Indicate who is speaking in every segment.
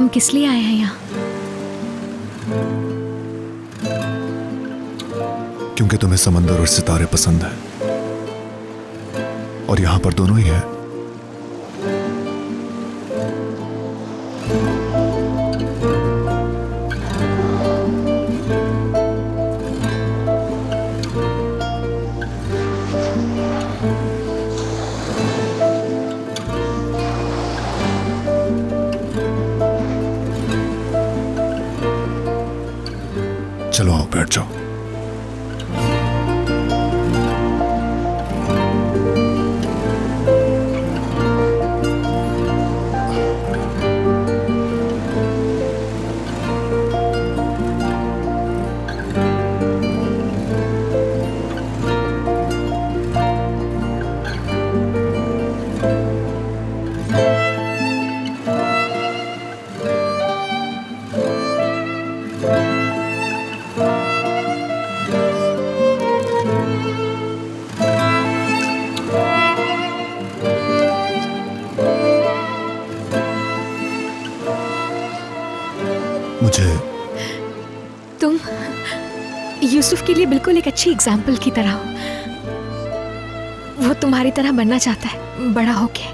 Speaker 1: हम किस लिए आए हैं यहाँ?
Speaker 2: क्योंकि तुम्हें समंदर और सितारे पसंद है, और यहां पर दोनों ही है। चलो आओ, बैठ जाओ। मुझे
Speaker 1: तुम यूसुफ के लिए बिल्कुल एक अच्छी एग्जाम्पल की तरह हो। वो तुम्हारी तरह बनना चाहता है बड़ा होके।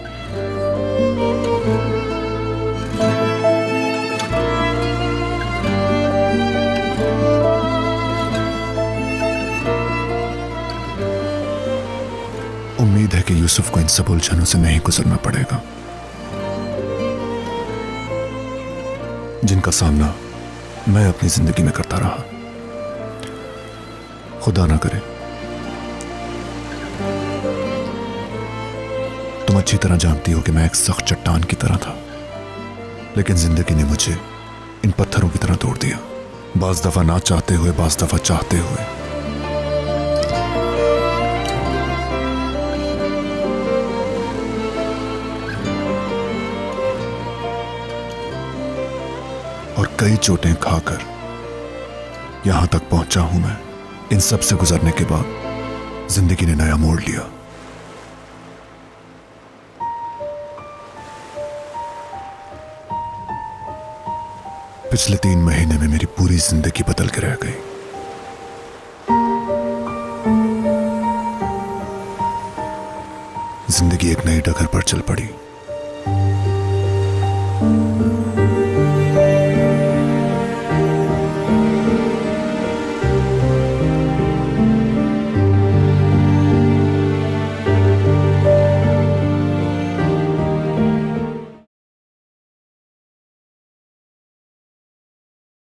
Speaker 2: उम्मीद है कि यूसुफ को इन सब उलझनों से नहीं गुजरना पड़ेगा जिनका सामना मैं अपनी जिंदगी में करता रहा। खुदा ना करे। तुम अच्छी तरह जानती हो कि मैं एक सख्त चट्टान की तरह था, लेकिन जिंदगी ने मुझे इन पत्थरों की तरह तोड़ दिया, बाज दफा ना चाहते हुए, बाज दफा चाहते हुए। और कई चोटें खाकर यहां तक पहुंचा हूं मैं। इन सब से गुजरने के बाद जिंदगी ने नया मोड़ लिया। पिछले 3 महीने में मेरी पूरी जिंदगी बदल के रह गई। जिंदगी एक नई डगर पर चल पड़ी।